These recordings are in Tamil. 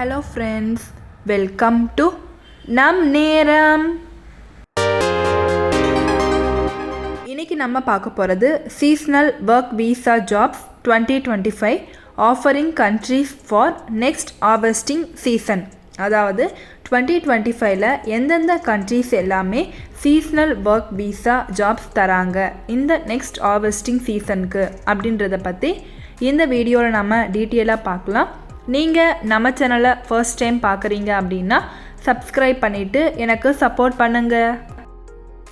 Hello friends, welcome to நம் நேரம். இன்னைக்கு நம்ம பார்க்க போகிறது seasonal work visa jobs 2025 offering countries for next harvesting season. அதாவது 2025ல் எந்தெந்த கண்ட்ரீஸ் எல்லாமே சீசனல் ஒர்க் விசா ஜாப்ஸ் தராங்க இந்த நெக்ஸ்ட் ஹார்வெஸ்டிங் சீசனுக்கு அப்படின்றத பற்றி இந்த வீடியோவில் நம்ம டீட்டெயிலாக பார்க்கலாம். நீங்கள் நம்ம சேனலை ஃபர்ஸ்ட் டைம் பார்க்குறீங்க அப்படின்னா சப்ஸ்கிரைப் பண்ணிவிட்டு எனக்கு சப்போர்ட் பண்ணுங்கள்.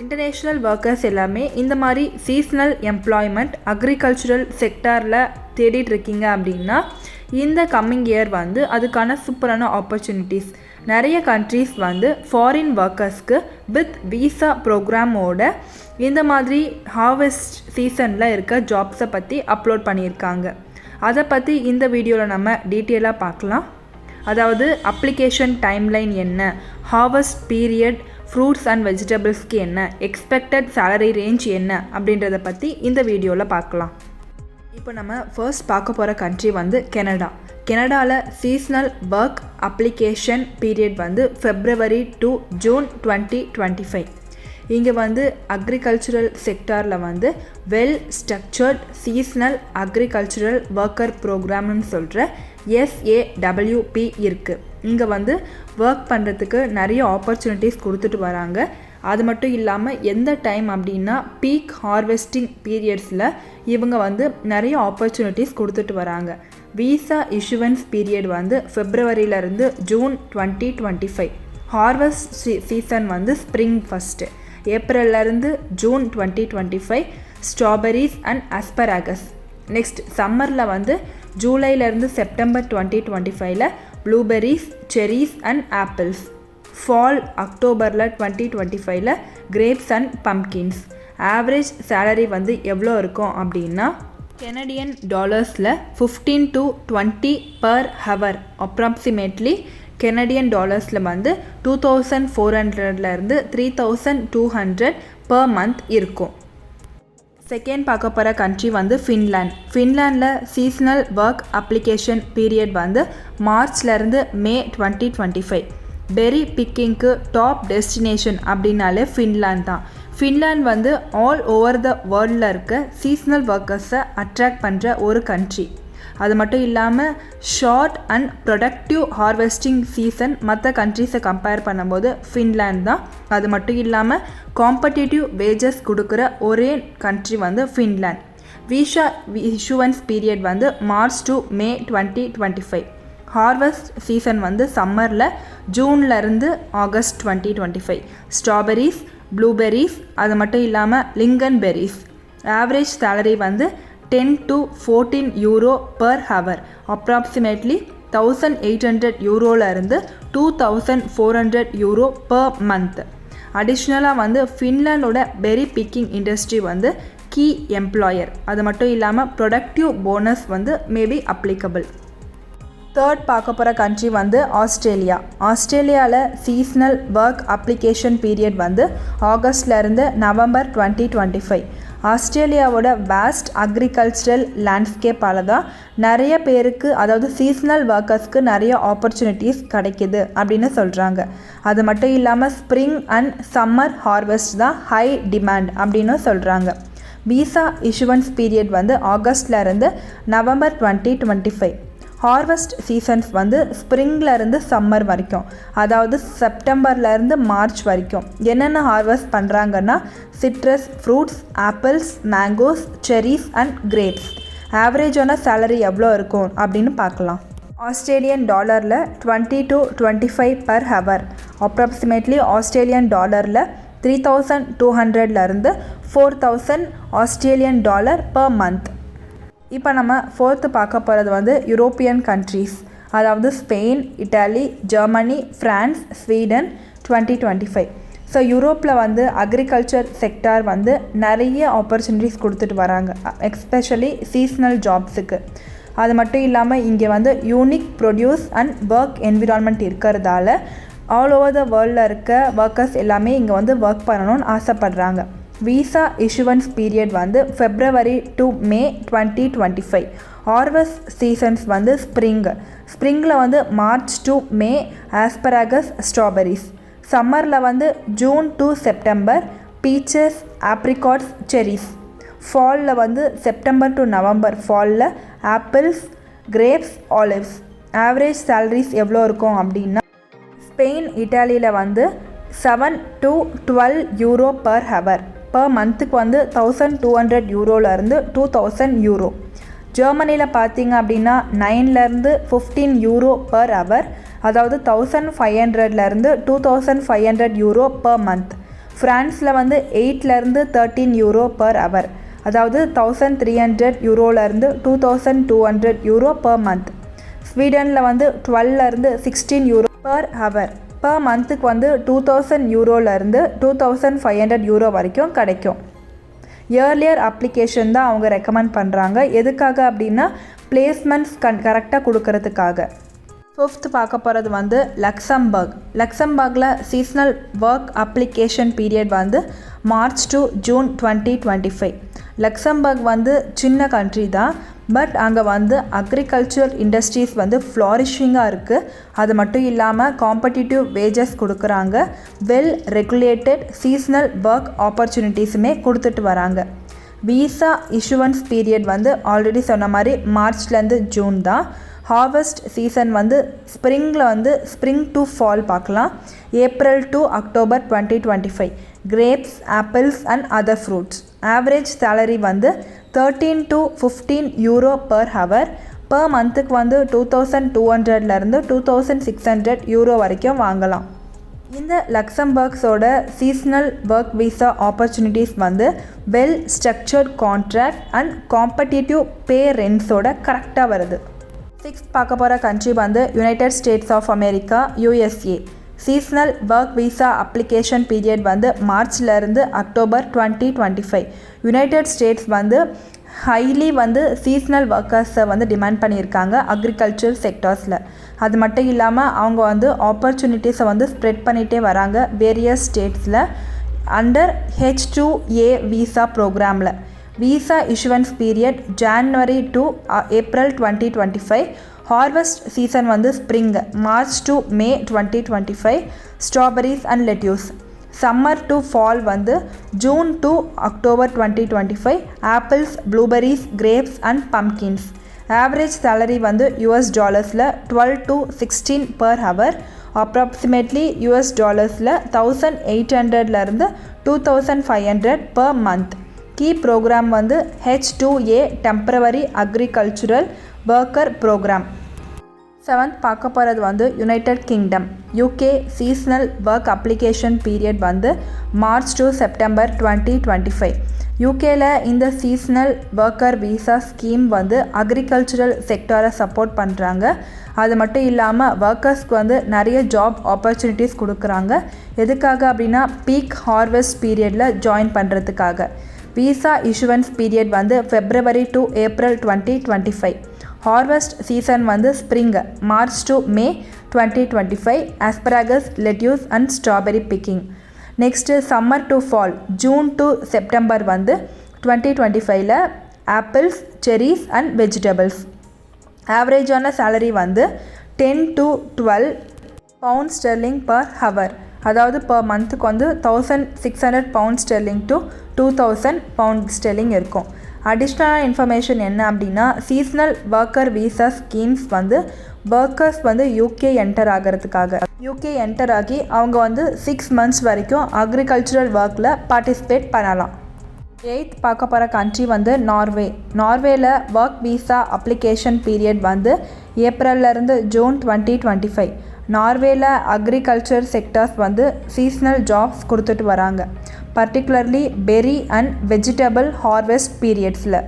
இன்டர்நேஷ்னல் ஒர்க்கர்ஸ் எல்லாமே இந்த மாதிரி சீசனல் எம்ப்ளாய்மெண்ட் அக்ரிகல்ச்சுரல் செக்டாரில் தேடிட்டுருக்கீங்க அப்படின்னா இந்த கம்மிங் இயர் அதுக்கான சூப்பரான ஆப்பர்ச்சுனிட்டிஸ். நிறைய கண்ட்ரீஸ் ஃபாரின் ஒர்க்கர்ஸ்க்கு வித் விசா ப்ரோக்ராமோட இந்த மாதிரி ஹார்வெஸ்ட் சீசனில் இருக்க ஜாப்ஸை பற்றி அப்லோட் பண்ணியிருக்காங்க. அதை பற்றி இந்த வீடியோவில் நம்ம டீட்டெயிலாக பார்க்கலாம். அதாவது அப்ளிகேஷன் டைம்லைன் என்ன, ஹார்வெஸ்ட் பீரியட், ஃப்ரூட்ஸ் அண்ட் வெஜிடபிள்ஸ்க்கு என்ன, எக்ஸ்பெக்டட் சேலரி ரேஞ்ச் என்ன அப்படின்றத பற்றி இந்த வீடியோவில் பார்க்கலாம். இப்போ நம்ம ஃபர்ஸ்ட் பார்க்க போகிற கண்ட்ரி கெனடா. கெனடாவில் seasonal work application period February to June 2025. இங்கே அக்ரிகல்ச்சுரல் செக்டாரில் well structured seasonal agricultural worker ப்ரோக்ராம்னு சொல்கிற SAWP இருக்குது. இங்கே ஒர்க் பண்ணுறதுக்கு நிறைய ஆப்பர்ச்சுனிட்டிஸ் கொடுத்துட்டு வராங்க. அது மட்டும் இல்லாமல் எந்த டைம் அப்படின்னா பீக் ஹார்வெஸ்டிங் பீரியட்ஸில் இவங்க நிறைய ஆப்பர்ச்சுனிட்டிஸ் கொடுத்துட்டு வராங்க. விசா இஷ்யூவன்ஸ் பீரியட் ஃபெப்ரவரியிலேருந்து June 2025. Harvest season spring first, ஏப்ரல்லேருந்து June 2025 strawberries and asparagus. Next சம்மரில் ஜூலைலேருந்து செப்டம்பர் 2025ல் blueberries, cherries and apples. Fall அக்டோபரில் 2025ல் grapes and pumpkins. Average salary எவ்வளோ இருக்கும் அப்படின்னா கெனடியன் டாலர்ஸில் 15 to 20 per hour, approximately Canadian டாலர்ஸில் 2400லேருந்து 3200 பர் மந்த் இருக்கும். செகண்ட் பார்க்க போகிற கண்ட்ரி ஃபின்லாண்ட். ஃபின்லாண்டில் சீசனல் ஒர்க் அப்ளிகேஷன் பீரியட் மார்ச்லேருந்து மே 2025. பெரி பிக்கிங்க்கு டாப் டெஸ்டினேஷன் அப்படின்னாலே ஃபின்லாண்ட் தான். ஃபின்லாண்ட் ஆல் ஓவர் த வேர்ல்டில் இருக்க சீசனல் ஒர்க்கர்ஸை அட்ராக்ட் பண்ணுற ஒரு கண்ட்ரி. அது மட்டும் இல்லாமல் short and productive harvesting season மற்ற கண்ட்ரீஸை கம்பேர் பண்ணும்போது ஃபின்லாண்ட் தான். அது மட்டும் இல்லாமல் காம்படிட்டிவ் வேஜஸ் கொடுக்குற ஒரே country Finland. Visa issuance period March to May 2025. Harvest season சம்மரில் ஜூன்லேருந்து ஆகஸ்ட் 2025. ஸ்ட்ராபெரிஸ், ப்ளூபெரிஸ், அது மட்டும் இல்லாமல் lingonberries. Average salary 10 to 14 euro per hour, approximately 1800 யூரோலேருந்து 2400 யூரோ பர் மந்த். அடிஷ்னலாக ஃபின்லாண்டோட berry picking industry key employer. அது மட்டும் இல்லாமல் productive bonus maybe applicable. Third பார்க்க போகிற கண்ட்ரி ஆஸ்திரேலியா. ஆஸ்திரேலியாவில் சீசனல் ஒர்க் அப்ளிகேஷன் பீரியட் ஆகஸ்ட்லேருந்து நவம்பர் 2025. ஆஸ்திரேலியாவோட வேஸ்ட் அக்ரிகல்ச்சரல் லேண்ட்ஸ்கேப்பால் தான் நிறைய பேருக்கு, அதாவது சீசனல் ஒர்க்கர்ஸ்க்கு நிறைய ஆப்பர்ச்சுனிட்டிஸ் கிடைக்கிது அப்படின்னு சொல்கிறாங்க. அது மட்டும் இல்லாமல் ஸ்ப்ரிங் அண்ட் சம்மர் ஹார்வெஸ்ட் தான் ஹை டிமாண்ட் அப்படின்னு சொல்கிறாங்க. விசா இஷ்யூவன்ஸ் பீரியட் ஆகஸ்ட்லேருந்து நவம்பர் 2025. ஹார்வெஸ்ட் சீசன்ஸ் ஸ்ப்ரிங்லேருந்து சம்மர் வரைக்கும், அதாவது செப்டம்பர்லேருந்து மார்ச் வரைக்கும் என்னென்ன ஹார்வெஸ்ட் பண்ணுறாங்கன்னா citrus fruits, apples, mangoes, cherries and grapes. ஆவரேஜான சேலரி எவ்வளோ இருக்கும் அப்படின்னு பார்க்கலாம். ஆஸ்திரேலியன் டாலரில் 20 to 25 per hour, approximately Australian டாலரில் 3200லேருந்து 4000 ஆஸ்திரேலியன் டாலர் பர் மந்த். இப்போ நம்ம ஃபோர்த்து பார்க்க போகிறது யூரோப்பியன் கண்ட்ரீஸ், அதாவது Spain, Italy, Germany, France, Sweden 2025. So யூரோப்பில் அக்ரிகல்ச்சர் செக்டார் நிறைய ஆப்பர்ச்சுனிட்டிஸ் கொடுத்துட்டு வராங்க, எஸ்பெஷலி சீசனல் ஜாப்ஸுக்கு. அது மட்டும் இல்லாமல் இங்கே unique produce and work environment இருக்கிறதால ஆல் ஓவர் த வேர்ல்டில் இருக்க ஒர்க்கர்ஸ் எல்லாமே இங்கே ஒர்க் பண்ணணும்னு ஆசைப்படுறாங்க. Visa issuance period February to May 2025. Harvest seasons வந்து ஸ்ப்ரிங்கில் வந்து March to May asparagus strawberries. சம்மரில் வந்து June to September peaches apricots cherries. ஃபாலில் வந்து செப்டம்பர் டு நவம்பர் ஃபாலில் apples grapes olives. Average salaries எவ்வளோ இருக்கும் அப்படின்னா ஸ்பெயின் இட்டாலியில் வந்து 7 to 12 euro per hour. Per மந்த்துக்கு வந்து 1200 யூரோலேருந்து 2000 யூரோ. ஜெர்மனியில் பார்த்தீங்க அப்படின்னா 9லேருந்து 15 யூரோ பர் ஹவர், அதாவது 1500லேருந்து 2500 யூரோ பர் மந்த். ஃப்ரான்ஸில் வந்து 8லேருந்து 13 யூரோ பர் ஹவர், அதாவது 1300 யூரோலேருந்து 2200 யூரோ பர் மந்த். ஸ்வீடனில் வந்து 12லேருந்து 16 யூரோ பர் ஹவர். பர் மந்த்துக்கு வந்து 2000 யூரோலேருந்து 2500 யூரோ வரைக்கும் கிடைக்கும். இயர்லியர் அப்ளிகேஷன் தான் அவங்க ரெக்கமெண்ட் பண்ணுறாங்க. எதுக்காக அப்படின்னா பிளேஸ்மெண்ட்ஸ் கரெக்டாக கொடுக்கறதுக்காக. 5th பார்க்க போகிறது வந்து லக்சம்பர்கில் சீஸ்னல் ஒர்க் அப்ளிகேஷன் பீரியட் வந்து மார்ச் டு ஜூன் 2025. லக்சம்பர்க் வந்து சின்ன கண்ட்ரி தான், பட் அங்கே வந்து அக்ரிகல்ச்சர் இண்டஸ்ட்ரீஸ் வந்து ஃப்ளாரிஷிங்காக இருக்குது. அது மட்டும் இல்லாமல் காம்படிட்டிவ் வேஜஸ் கொடுக்குறாங்க. வெல் ரெகுலேட்டட் சீஸ்னல் ஒர்க் ஆப்பர்ச்சுனிட்டிஸுமே கொடுத்துட்டு வராங்க. விசா இஷ்யூவன்ஸ் பீரியட் வந்து ஆல்ரெடி சொன்ன மாதிரி மார்ச்லேருந்து ஜூன் தான். ஹார்வெஸ்ட் சீசன் வந்து ஸ்ப்ரிங் டு ஃபால் பார்க்கலாம். April to October 2025. Grapes apples and other fruits. Average salary வந்து 13 to 15 euro per hour. Per மந்த்துக்கு வந்து 2200லேருந்து 2600 யூரோ வரைக்கும் வாங்கலாம். இந்த லக்சம்பர்க்ஸோட சீஸ்னல் ஒர்க் விசா ஆப்பர்ச்சுனிட்டிஸ் வந்து well structured contract and competitive பே ரெண்ட்ஸோட கரெக்டாக வருது. 6th பார்க்க போகிற கண்ட்ரி வந்து United States of America USA. Seasonal work visa application period வந்து மார்ச்லேருந்து அக்டோபர் 2025. யுனைடெட் ஸ்டேட்ஸ் வந்து ஹைலி வந்து சீஸ்னல் ஒர்க்கர்ஸை வந்து டிமாண்ட் பண்ணியிருக்காங்க அக்ரிகல்ச்சர் செக்டார்ஸில். அது மட்டும் இல்லாமல் அவங்க வந்து ஆப்பர்ச்சுனிட்டிஸை வந்து ஸ்ப்ரெட் பண்ணிகிட்டே வராங்க வேரியஸ் ஸ்டேட்ஸில் அண்டர் H2A விசா ப்ரோக்ராமில். Visa issuance period January to April 2025. Harvest season வந்து spring March to May 2025. Strawberries and lettuce. Summer to fall வந்து June to October 2025. Apples blueberries grapes and pumpkins. Average salary வந்து $12 12 to 16 பர் ஹவர். அப்ராக்சிமேட்லி $1800 1800லேருந்து 2500 பர் மந்த். கீ ப்ரோக்ராம் வந்து H2A temporary agricultural worker program. 7th பார்க்க போகிறது வந்து United kingdom UK. Seasonal work application period வந்து மார்ச் டு செப்டம்பர் 2025. யூகேல இந்த சீஸ்னல் ஒர்க்கர் விசா ஸ்கீம் வந்து அக்ரிகல்ச்சுரல் செக்டாரை சப்போர்ட் பண்ணுறாங்க. அது மட்டும் இல்லாமல் ஒர்க்கர்ஸ்க்கு வந்து நிறைய ஜாப் ஆப்பர்ச்சுனிட்டிஸ் கொடுக்குறாங்க. எதுக்காக அப்படின்னா பீக் ஹார்வெஸ்ட் பீரியடில் ஜாயின் பண்ணுறதுக்காக. விசா இஷ்யூவன்ஸ் பீரியட் வந்து February to April 2025. Harvest season வந்து spring March to May 2025. Asparagus lettuce and strawberry picking. Next summer to fall June to September வந்து 2025ல் ஆப்பிள்ஸ் செரிஸ் அண்ட் வெஜிடபிள்ஸ். ஆவரேஜான சேலரி வந்து 10 to 12 pound sterling per hour, அதாவது பர் மந்த்துக்கு வந்து 1600 pound sterling to 2000 pound sterling இருக்கும். அடிஷ்னலான இன்ஃபர்மேஷன் என்ன அப்படின்னா சீஸ்னல் ஒர்க்கர் விசா ஸ்கீம்ஸ் வந்து ஒர்க்கர்ஸ் வந்து யூகே என்டர் ஆகி அவங்க வந்து 6 months வரைக்கும் அக்ரிகல்ச்சுரல் ஒர்க்கில் பார்ட்டிசிபேட் பண்ணலாம். 8th பார்க்க போகிற கண்ட்ரி வந்து நார்வேல ஒர்க் விசா அப்ளிகேஷன் பீரியட் வந்து ஏப்ரல்லேருந்து ஜூன் 2025. நார்வேல அக்ரிகல்ச்சர் செக்டர்ஸ் வந்து சீஸ்னல் ஜாப்ஸ் கொடுத்துட்டு வராங்க, particularly berry and vegetable harvest பீரியட்ஸில்.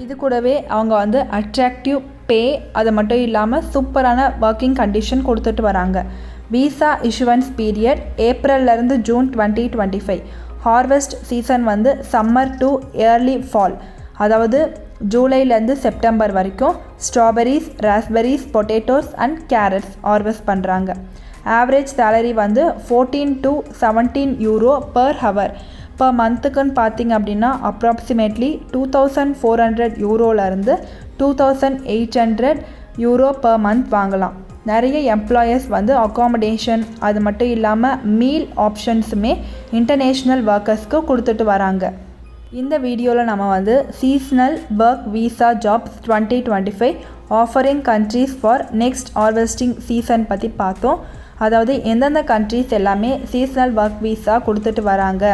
இது கூடவே அவங்க வந்து அட்ராக்டிவ் பே, அது மட்டும் இல்லாமல் சூப்பரான ஒர்க்கிங் கண்டிஷன் கொடுத்துட்டு வராங்க. விசா இஷ்யூவன்ஸ் பீரியட் ஏப்ரல்லேருந்து ஜூன் 2025. ஹார்வெஸ்ட் சீசன் வந்து சம்மர் டு ஏர்லி ஃபால், அதாவது ஜூலைலேருந்து செப்டம்பர் வரைக்கும் strawberries, raspberries, potatoes and carrots harvest பண்ணுறாங்க. ஆவரேஜ் சேலரி வந்து 14 to 17 euro per hour. Per மந்த்துக்குன்னு பார்த்திங்க அப்படின்னா அப்ராக்சிமேட்லி 2400 யூரோலேருந்து €2,800 per month வாங்கலாம். நிறைய எம்ப்ளாயர்ஸ் வந்து அக்காமடேஷன் அது மட்டும் இல்லாமல் மீல் ஆப்ஷன்ஸுமே இன்டர்நேஷ்னல் ஒர்க்கர்ஸ்க்கு கொடுத்துட்டு வராங்க. இந்த வீடியோவில் நம்ம வந்து seasonal work visa jobs 2025 offering countries for next harvesting season பற்றி பார்த்தோம். அதாவது எந்தெந்த கண்ட்ரீஸ் எல்லாமே சீஸ்னல் ஒர்க் வீசா கொடுத்துட்டு வராங்க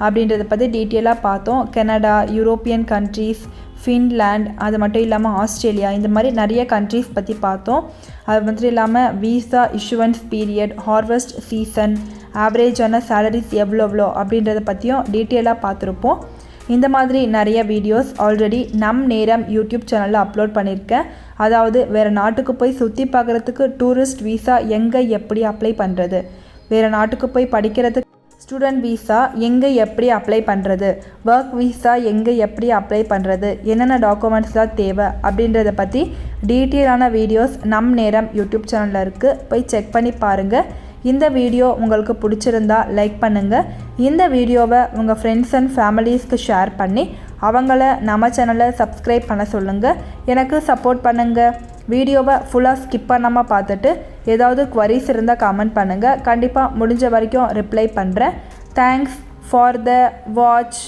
அப்படின்றத பற்றி டீட்டெயிலாக பார்த்தோம். கனடா, யூரோப்பியன் கண்ட்ரீஸ், ஃபின்லேண்ட், அது மட்டும் இல்லாமல் ஆஸ்திரேலியா, இந்த மாதிரி நிறைய கண்ட்ரீஸ் பற்றி பார்த்தோம். அது மட்டும் இல்லாமல் visa issuance period, harvest season, ஆவரேஜான சேலரிஸ் எவ்வளோ அப்படின்றத பற்றியும் டீட்டெயிலாக பார்த்துருப்போம். இந்த மாதிரி நிறைய வீடியோஸ் ஆல்ரெடி நம் நேரம் யூடியூப் சேனலில் அப்லோட் பண்ணியிருக்கேன். அதாவது வேறு நாட்டுக்கு போய் சுற்றி பார்க்குறதுக்கு டூரிஸ்ட் வீசா எங்கே எப்படி அப்ளை பண்ணுறது, வேறு நாட்டுக்கு போய் படிக்கிறதுக்கு ஸ்டூடெண்ட் வீசா எங்கே எப்படி அப்ளை பண்ணுறது, ஒர்க் வீசா எங்கே எப்படி அப்ளை பண்ணுறது, என்னென்ன டாக்குமெண்ட்ஸ்லாம் தேவை அப்படின்றத பற்றி டீட்டெயிலான வீடியோஸ் நம் நேரம் யூடியூப் சேனலில் இருக்குது. போய் செக் பண்ணி பாருங்கள். இந்த வீடியோ உங்களுக்கு பிடிச்சிருந்தா லைக் பண்ணுங்கள். இந்த வீடியோவை உங்கள் ஃப்ரெண்ட்ஸ் அண்ட் ஃபேமிலிஸ்க்கு ஷேர் பண்ணி அவங்கள நம்ம சேனலை சப்ஸ்கிரைப் பண்ண சொல்லுங்கள். எனக்கு சப்போர்ட் பண்ணுங்கள். வீடியோவை ஃபுல்லாக ஸ்கிப் பண்ணாமல் பார்த்துட்டு ஏதாவது குவரிஸ் இருந்தால் கமெண்ட் பண்ணுங்கள். கண்டிப்பாக முடிஞ்ச வரைக்கும் ரிப்ளை பண்ணுறேன். Thanks for the watch.